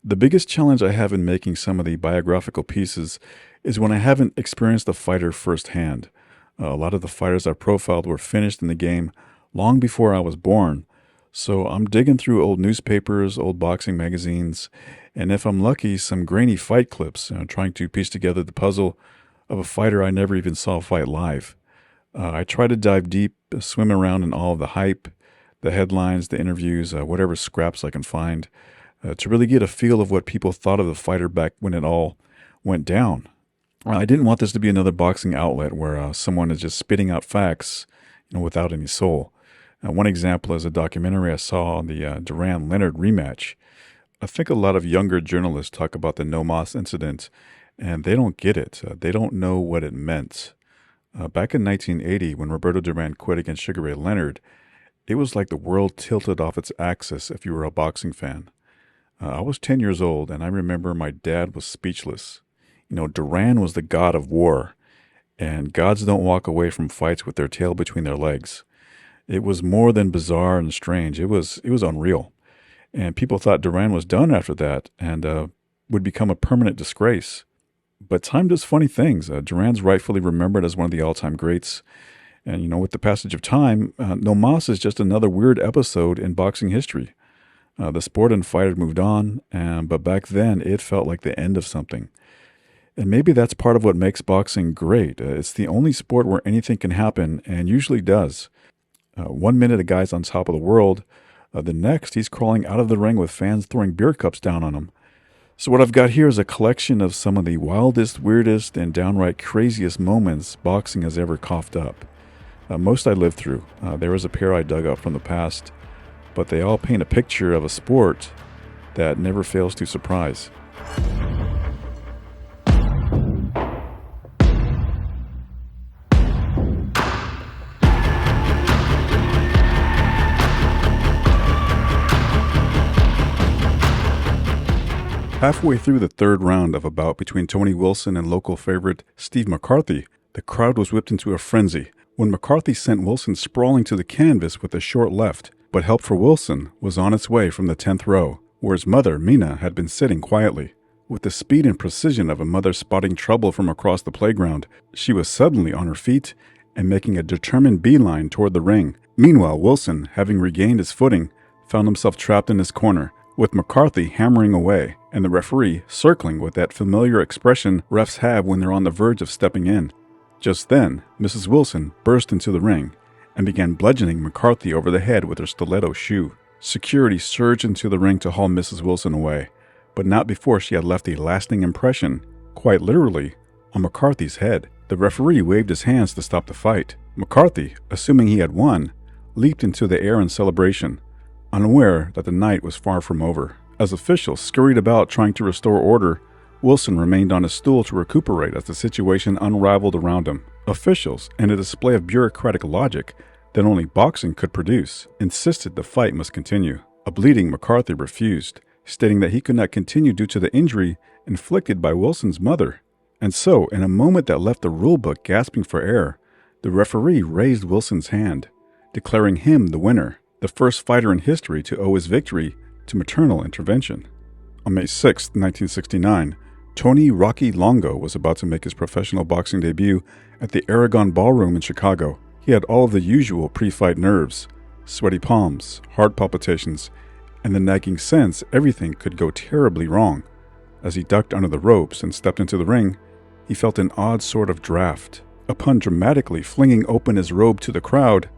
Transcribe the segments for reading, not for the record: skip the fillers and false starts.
The biggest challenge I have in making some of the biographical pieces is when I haven't experienced the fighter firsthand. A lot of the fighters I profiled were finished in the game long before I was born. So I'm digging through old newspapers, old boxing magazines, and if I'm lucky, some grainy fight clips, trying to piece together the puzzle of a fighter I never even saw fight live. I try to dive deep, swim around in all of the hype, the headlines, the interviews, whatever scraps I can find, to really get a feel of what people thought of the fighter back when it all went down. I didn't want this to be another boxing outlet where someone is just spitting out facts, without any soul. One example is a documentary I saw on the Duran-Leonard rematch. I think a lot of younger journalists talk about the No Mas incident, and they don't get it. They don't know what it meant. Back in 1980, when Roberto Duran quit against Sugar Ray Leonard, it was like the world tilted off its axis if you were a boxing fan. I was 10 years old, and I remember my dad was speechless. Duran was the god of war, and gods don't walk away from fights with their tail between their legs. It was more than bizarre and strange. It was unreal. And people thought Duran was done after that and would become a permanent disgrace. But time does funny things. Duran's rightfully remembered as one of the all-time greats. And, with the passage of time, No Mas is just another weird episode in boxing history. The sport and fight had moved on, but back then it felt like the end of something. And maybe that's part of what makes boxing great. It's the only sport where anything can happen, and usually does. One minute a guy's on top of the world, the next he's crawling out of the ring with fans throwing beer cups down on him. So what I've got here is a collection of some of the wildest, weirdest, and downright craziest moments boxing has ever coughed up. Most I lived through. There was a pair I dug up from the past, but they all paint a picture of a sport that never fails to surprise. Halfway through the third round of a bout between Tony Wilson and local favorite Steve McCarthy, the crowd was whipped into a frenzy when McCarthy sent Wilson sprawling to the canvas with a short left, but help for Wilson was on its way from the 10th row, where his mother, Mina, had been sitting quietly. With the speed and precision of a mother spotting trouble from across the playground, she was suddenly on her feet and making a determined beeline toward the ring. Meanwhile, Wilson, having regained his footing, found himself trapped in his corner, with McCarthy hammering away, and the referee circling with that familiar expression refs have when they're on the verge of stepping in. Just then, Mrs. Wilson burst into the ring and began bludgeoning McCarthy over the head with her stiletto shoe. Security surged into the ring to haul Mrs. Wilson away, but not before she had left a lasting impression, quite literally, on McCarthy's head. The referee waved his hands to stop the fight. McCarthy, assuming he had won, leaped into the air in celebration, unaware that the night was far from over. As officials scurried about trying to restore order, Wilson remained on his stool to recuperate as the situation unraveled around him. Officials, in a display of bureaucratic logic that only boxing could produce, insisted the fight must continue. A bleeding McCarthy refused, stating that he could not continue due to the injury inflicted by Wilson's mother. And so, in a moment that left the rulebook gasping for air, the referee raised Wilson's hand, declaring him the winner, the first fighter in history to owe his victory to maternal intervention. On May 6, 1969, Tony Rocky Longo was about to make his professional boxing debut at the Aragon Ballroom in Chicago. He had all of the usual pre-fight nerves, sweaty palms, heart palpitations, and the nagging sense everything could go terribly wrong. As he ducked under the ropes and stepped into the ring, he felt an odd sort of draft. Upon dramatically flinging open his robe to the crowd,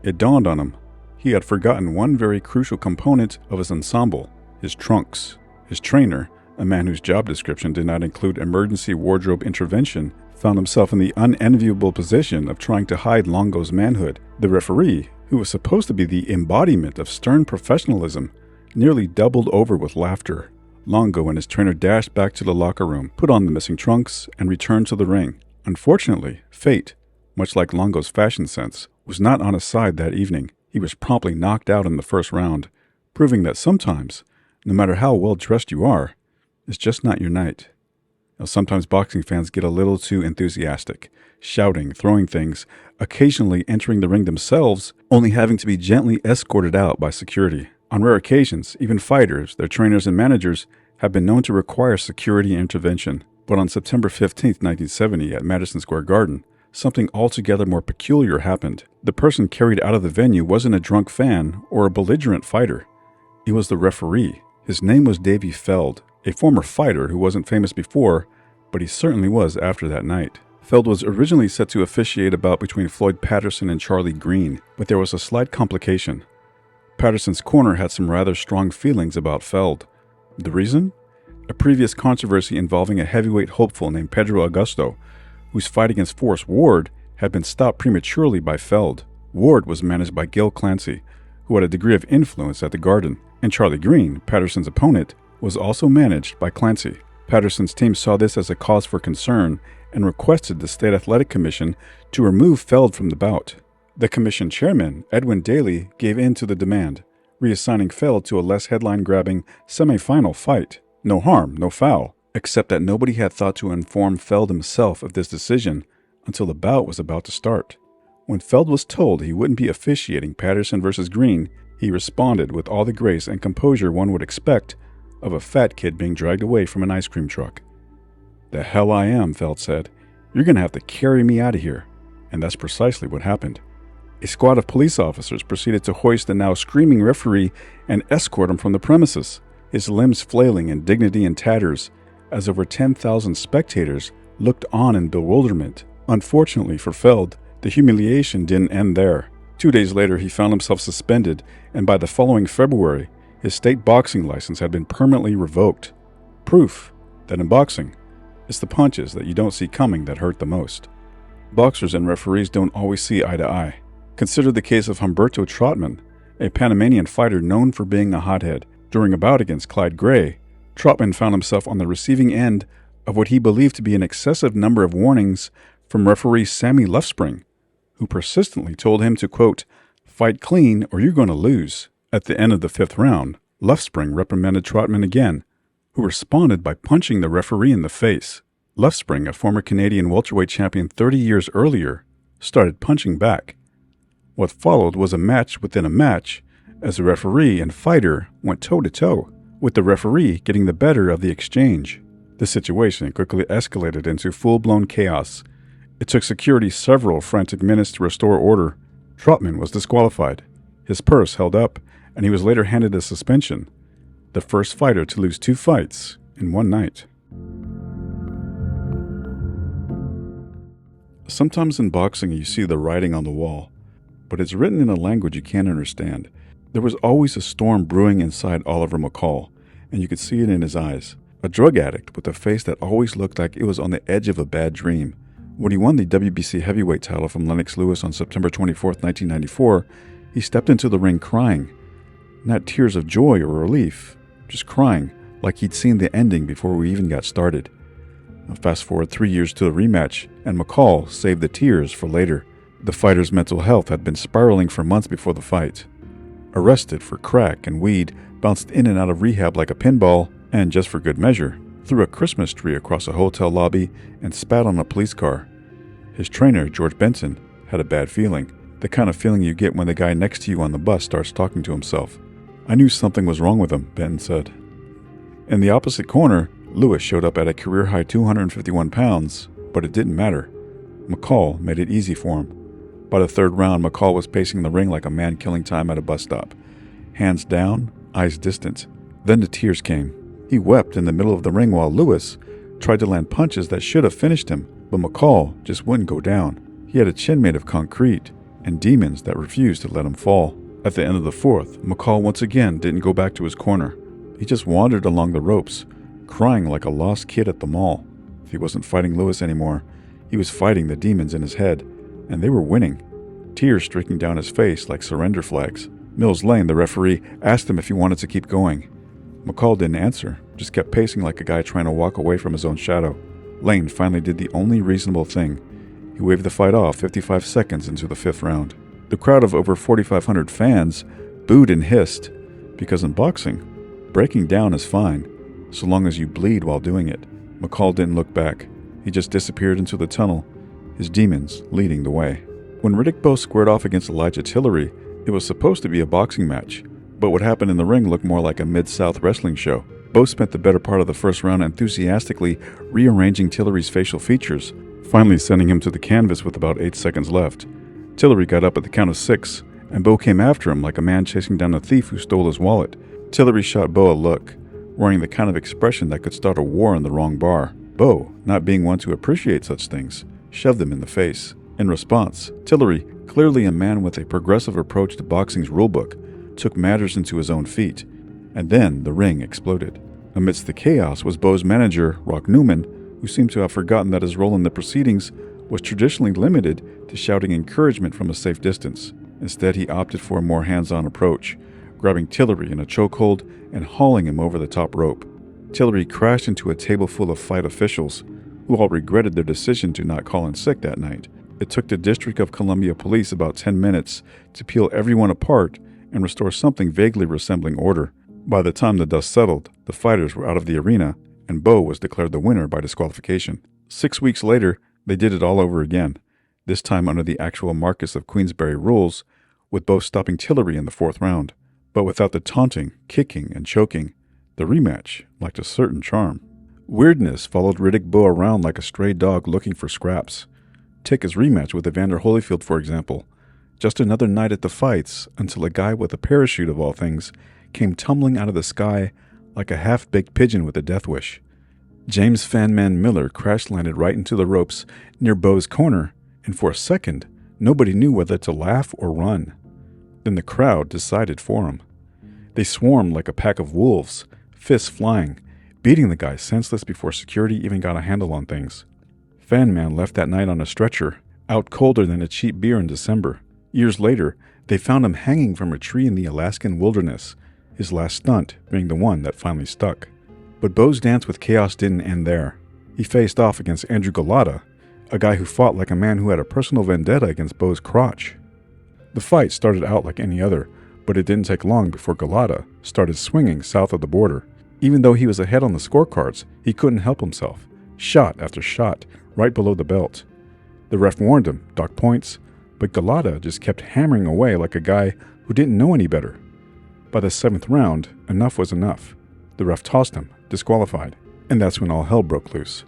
it dawned on him he had forgotten one very crucial component of his ensemble, his trunks. His trainer, a man whose job description did not include emergency wardrobe intervention, found himself in the unenviable position of trying to hide Longo's manhood. The referee, who was supposed to be the embodiment of stern professionalism, nearly doubled over with laughter. Longo and his trainer dashed back to the locker room, put on the missing trunks, and returned to the ring. Unfortunately, fate, much like Longo's fashion sense, was not on his side that evening. He was promptly knocked out in the first round, proving that sometimes, no matter how well dressed you are, it's just not your night. Now, sometimes boxing fans get a little too enthusiastic, shouting, throwing things, occasionally entering the ring themselves, only having to be gently escorted out by security. On rare occasions, even fighters, their trainers and managers have been known to require security intervention. But on September 15, 1970, at Madison Square Garden, something altogether more peculiar happened. The person carried out of the venue wasn't a drunk fan or a belligerent fighter. It was the referee. His name was Davey Feld, a former fighter who wasn't famous before, but he certainly was after that night. Feld was originally set to officiate a bout between Floyd Patterson and Charlie Green, but there was a slight complication. Patterson's corner had some rather strong feelings about Feld. The reason? A previous controversy involving a heavyweight hopeful named Pedro Augusto, whose fight against Forrest Ward had been stopped prematurely by Feld. Ward was managed by Gil Clancy, who had a degree of influence at the Garden, and Charlie Green, Patterson's opponent, was also managed by Clancy. Patterson's team saw this as a cause for concern and requested the State Athletic Commission to remove Feld from the bout. The commission chairman, Edwin Daly, gave in to the demand, reassigning Feld to a less headline-grabbing semi-final fight. No harm, no foul, except that nobody had thought to inform Feld himself of this decision until the bout was about to start. When Feld was told he wouldn't be officiating Patterson versus Green, he responded with all the grace and composure one would expect of a fat kid being dragged away from an ice cream truck. "The hell I am," Feld said. "You're going to have to carry me out of here." And that's precisely what happened. A squad of police officers proceeded to hoist the now screaming referee and escort him from the premises, his limbs flailing and dignity in tatters, as over 10,000 spectators looked on in bewilderment. Unfortunately for Feld, the humiliation didn't end there. 2 days later, he found himself suspended, and by the following February, his state boxing license had been permanently revoked. Proof that in boxing, it's the punches that you don't see coming that hurt the most. Boxers and referees don't always see eye to eye. Consider the case of Humberto Trotman, a Panamanian fighter known for being a hothead. During a bout against Clyde Gray, Trotman found himself on the receiving end of what he believed to be an excessive number of warnings from referee Sammy Lufspring, who persistently told him to, quote, "fight clean or you're going to lose." At the end of the 5th round, Lufspring reprimanded Trotman again, who responded by punching the referee in the face. Lufspring, a former Canadian welterweight champion 30 years earlier, started punching back. What followed was a match within a match, as the referee and fighter went toe-to-toe, with the referee getting the better of the exchange. The situation quickly escalated into full-blown chaos. It took security several frantic minutes to restore order. Trotman was disqualified, his purse held up, and he was later handed a suspension, the first fighter to lose 2 fights in one night. Sometimes in boxing you see the writing on the wall, but it's written in a language you can't understand. There was always a storm brewing inside Oliver McCall, and you could see it in his eyes. A drug addict with a face that always looked like it was on the edge of a bad dream. When he won the WBC heavyweight title from Lennox Lewis on September 24, 1994, he stepped into the ring crying. Not tears of joy or relief, just crying like he'd seen the ending before we even got started. Fast forward 3 years to the rematch, and McCall saved the tears for later. The fighter's mental health had been spiraling for months before the fight. Arrested for crack and weed, bounced in and out of rehab like a pinball, and just for good measure, threw a Christmas tree across a hotel lobby and spat on a police car. His trainer, George Benson, had a bad feeling, the kind of feeling you get when the guy next to you on the bus starts talking to himself. "I knew something was wrong with him," Benton said. In the opposite corner, Lewis showed up at a career-high 251 pounds, but it didn't matter. McCall made it easy for him. By the 3rd round, McCall was pacing the ring like a man killing time at a bus stop. Hands down, eyes distant. Then the tears came. He wept in the middle of the ring while Lewis tried to land punches that should have finished him, but McCall just wouldn't go down. He had a chin made of concrete and demons that refused to let him fall. At the end of the 4th, McCall once again didn't go back to his corner. He just wandered along the ropes, crying like a lost kid at the mall. If he wasn't fighting Lewis anymore, he was fighting the demons in his head, and they were winning. Tears streaking down his face like surrender flags. Mills Lane, the referee, asked him if he wanted to keep going. McCall didn't answer, just kept pacing like a guy trying to walk away from his own shadow. Lane finally did the only reasonable thing. He waved the fight off 55 seconds into the 5th round. The crowd of over 4,500 fans booed and hissed, because in boxing, breaking down is fine, so long as you bleed while doing it. McCall didn't look back. He just disappeared into the tunnel, his demons leading the way. When Riddick Bowe squared off against Elijah Tillery, it was supposed to be a boxing match, but what happened in the ring looked more like a Mid-South wrestling show. Bo spent the better part of the first round enthusiastically rearranging Tillery's facial features, finally sending him to the canvas with about 8 seconds left. Tillery got up at the count of 6, and Bo came after him like a man chasing down a thief who stole his wallet. Tillery shot Bo a look, wearing the kind of expression that could start a war in the wrong bar. Bo, not being one to appreciate such things, shoved him in the face. In response, Tillery, clearly a man with a progressive approach to boxing's rulebook, took matters into his own feet, and then the ring exploded. Amidst the chaos was Bo's manager, Rock Newman, who seemed to have forgotten that his role in the proceedings was traditionally limited to shouting encouragement from a safe distance. Instead, he opted for a more hands-on approach, grabbing Tillery in a chokehold and hauling him over the top rope. Tillery crashed into a table full of fight officials, who all regretted their decision to not call in sick that night. It took the District of Columbia Police about 10 minutes to peel everyone apart and restore something vaguely resembling order. By the time the dust settled, the fighters were out of the arena, and Bo was declared the winner by disqualification. 6 weeks later, they did it all over again, this time under the actual Marquess of Queensberry rules, with Bo stopping Tillery in the 4th round. But without the taunting, kicking, and choking, the rematch lacked a certain charm. Weirdness followed Riddick Bowe around like a stray dog looking for scraps. Take his rematch with Evander Holyfield, for example. Just another night at the fights until a guy with a parachute, of all things, came tumbling out of the sky like a half-baked pigeon with a death wish. James Fanman Miller crash-landed right into the ropes near Bowe's corner, and for a second, nobody knew whether to laugh or run. Then the crowd decided for him. They swarmed like a pack of wolves, fists flying, beating the guy senseless before security even got a handle on things. Fanman left that night on a stretcher, out colder than a cheap beer in December. Years later, they found him hanging from a tree in the Alaskan wilderness, his last stunt being the one that finally stuck. But Bowe's dance with chaos didn't end there. He faced off against Andrew Golota, a guy who fought like a man who had a personal vendetta against Bowe's crotch. The fight started out like any other, but it didn't take long before Golota started swinging south of the border. Even though he was ahead on the scorecards, he couldn't help himself. Shot after shot, right below the belt. The ref warned him, docked points, but Golota just kept hammering away like a guy who didn't know any better. By the 7th round, enough was enough. The ref tossed him, disqualified, and that's when all hell broke loose.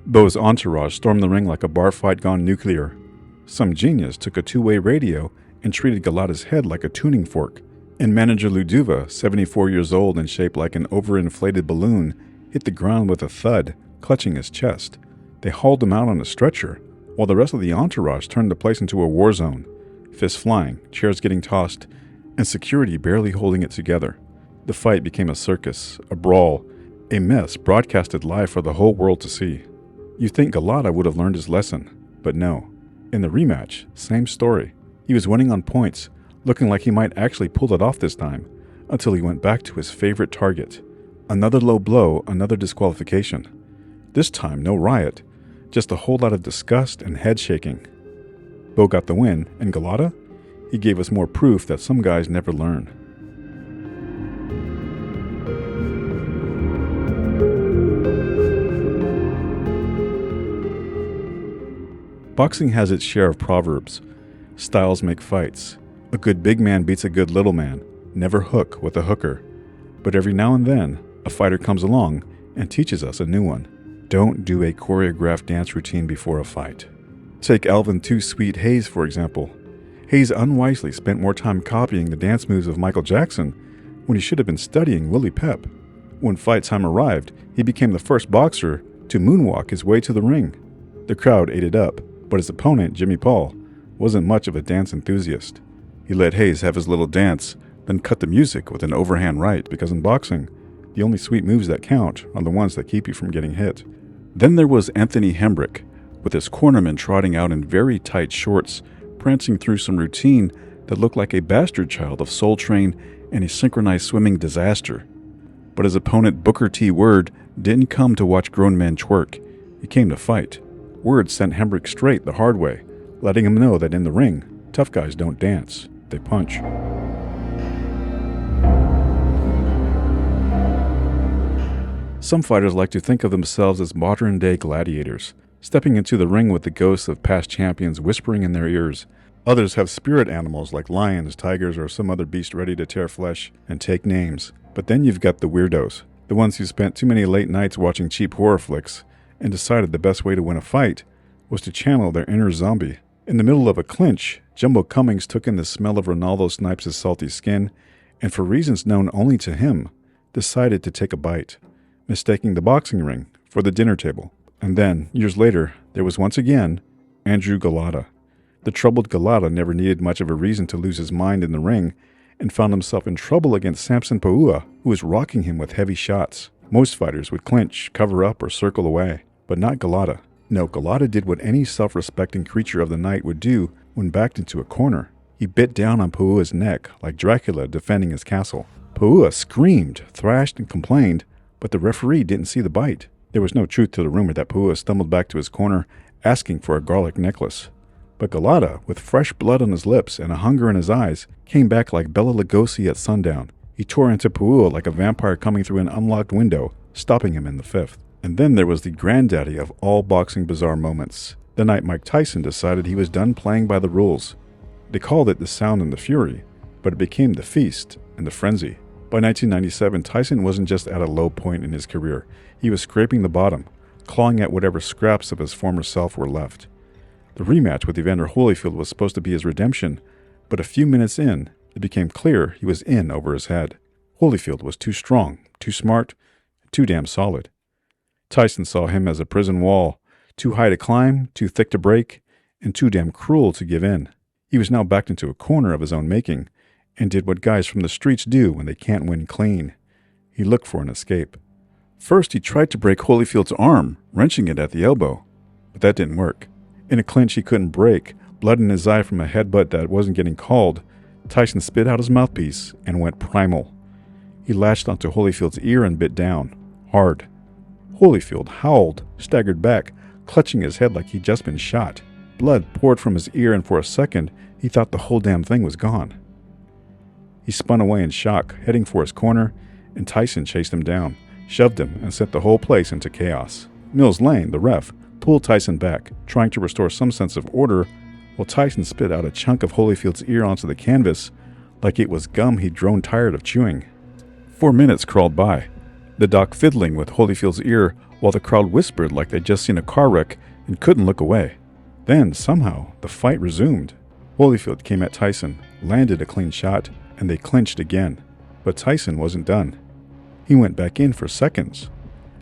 Bowe's entourage stormed the ring like a bar fight gone nuclear. Some genius took a two-way radio and treated Golota's head like a tuning fork, and manager Luduva, 74 years old and shaped like an overinflated balloon, hit the ground with a thud, clutching his chest. They hauled him out on a stretcher, while the rest of the entourage turned the place into a war zone, fists flying, chairs getting tossed, and security barely holding it together. The fight became a circus, a brawl, a mess broadcasted live for the whole world to see. You'd think Golota would have learned his lesson, but no. In the rematch, same story. He was winning on points, looking like he might actually pull it off this time, until he went back to his favorite target. Another low blow, another disqualification. This time, no riot, just a whole lot of disgust and head shaking. Bowe got the win, and Golota? He gave us more proof that some guys never learn. Boxing has its share of proverbs. Styles make fights. A good big man beats a good little man. Never hook with a hooker. But every now and then, a fighter comes along and teaches us a new one. Don't do a choreographed dance routine before a fight. Take Alvin Too Sweet Hayes, for example. Hayes unwisely spent more time copying the dance moves of Michael Jackson when he should have been studying Willie Pep. When fight time arrived, he became the first boxer to moonwalk his way to the ring. The crowd ate it up, but his opponent, Jimmy Paul, wasn't much of a dance enthusiast. He let Hayes have his little dance, then cut the music with an overhand right because in boxing, the only sweet moves that count are the ones that keep you from getting hit. Then there was Anthony Hembrick, with his cornerman trotting out in very tight shorts, prancing through some routine that looked like a bastard child of Soul Train and a synchronized swimming disaster. But his opponent Booker T. Word didn't come to watch grown men twerk. He came to fight. Word sent Hembrick straight the hard way, letting him know that in the ring, tough guys don't dance, they punch. Some fighters like to think of themselves as modern-day gladiators, stepping into the ring with the ghosts of past champions whispering in their ears. Others have spirit animals like lions, tigers, or some other beast ready to tear flesh and take names. But then you've got the weirdos the ones who spent too many late nights watching cheap horror flicks and decided the best way to win a fight was to channel their inner zombie. In the middle of a clinch, Jumbo Cummings took in the smell of Ronaldo Snipes' salty skin and, for reasons known only to him, decided to take a bite, mistaking the boxing ring for the dinner table. And then, years later, there was once again Andrew Golota. The troubled Golota never needed much of a reason to lose his mind in the ring and found himself in trouble against Samson Paua, who was rocking him with heavy shots. Most fighters would clinch, cover up, or circle away, but not Golota. No, Golota did what any self-respecting creature of the night would do when backed into a corner. He bit down on Paua's neck like Dracula defending his castle. Paua screamed, thrashed, and complained, but the referee didn't see the bite. There was no truth to the rumor that Paua stumbled back to his corner asking for a garlic necklace. But Golota, with fresh blood on his lips and a hunger in his eyes, came back like Bela Lugosi at sundown. He tore into Paua like a vampire coming through an unlocked window, stopping him in the fifth. And then there was the granddaddy of all boxing bizarre moments, the night Mike Tyson decided he was done playing by the rules. They called it the Sound and the Fury, but it became the Feast and the Frenzy. By 1997, Tyson wasn't just at a low point in his career. He was scraping the bottom, clawing at whatever scraps of his former self were left. The rematch with Evander Holyfield was supposed to be his redemption, but a few minutes in, it became clear he was in over his head. Holyfield was too strong, too smart, too damn solid. Tyson saw him as a prison wall, too high to climb, too thick to break, and too damn cruel to give in. He was now backed into a corner of his own making, and did what guys from the streets do when they can't win clean. He looked for an escape. First, he tried to break Holyfield's arm, wrenching it at the elbow, but that didn't work. In a clinch he couldn't break, blood in his eye from a headbutt that wasn't getting called, Tyson spit out his mouthpiece and went primal. He latched onto Holyfield's ear and bit down, hard. Holyfield howled, staggered back, clutching his head like he'd just been shot. Blood poured from his ear, and for a second, he thought the whole damn thing was gone. He spun away in shock, heading for his corner, and Tyson chased him down, shoved him, and sent the whole place into chaos. Mills Lane, the ref, pulled Tyson back, trying to restore some sense of order, while Tyson spit out a chunk of Holyfield's ear onto the canvas like it was gum he'd grown tired of chewing. 4 minutes crawled by, the doc fiddling with Holyfield's ear while the crowd whispered like they'd just seen a car wreck and couldn't look away. Then, somehow, the fight resumed. Holyfield came at Tyson, landed a clean shot, and they clinched again. But Tyson wasn't done. He went back in for seconds,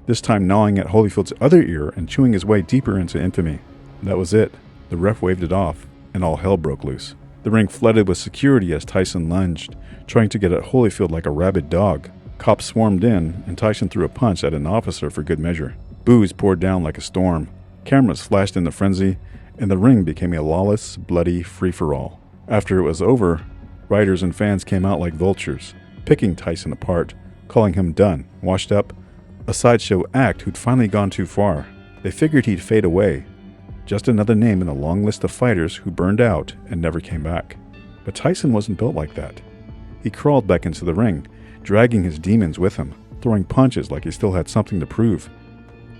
this time gnawing at Holyfield's other ear and chewing his way deeper into infamy. That was it. The ref waved it off, and all hell broke loose. The ring flooded with security as Tyson lunged, trying to get at Holyfield like a rabid dog. Cops swarmed in, and Tyson threw a punch at an officer for good measure. Booze poured down like a storm. Cameras flashed in the frenzy, and the ring became a lawless, bloody free-for-all. After it was over, writers and fans came out like vultures, picking Tyson apart, calling him done, washed up, a sideshow act who'd finally gone too far. They figured he'd fade away, just another name in a long list of fighters who burned out and never came back. But Tyson wasn't built like that. He crawled back into the ring, dragging his demons with him, throwing punches like he still had something to prove.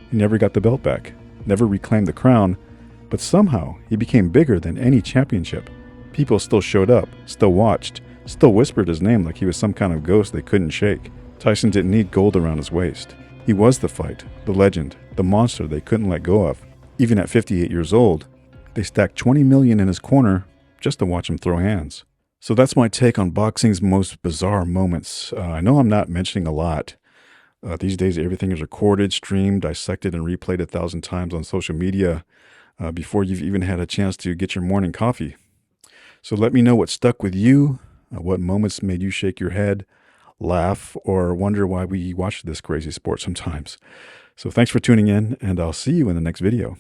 He never got the belt back, never reclaimed the crown, but somehow he became bigger than any championship. People still showed up, still watched, still whispered his name like he was some kind of ghost they couldn't shake. Tyson didn't need gold around his waist. He was the fight, the legend, the monster they couldn't let go of. Even at 58 years old, they stacked $20 million in his corner just to watch him throw hands. So that's my take on boxing's most bizarre moments. I know I'm not mentioning a lot. These days, everything is recorded, streamed, dissected, and replayed 1,000 times on social media before you've even had a chance to get your morning coffee. So let me know what stuck with you, what moments made you shake your head, laugh, or wonder why we watch this crazy sport sometimes. So thanks for tuning in, and I'll see you in the next video.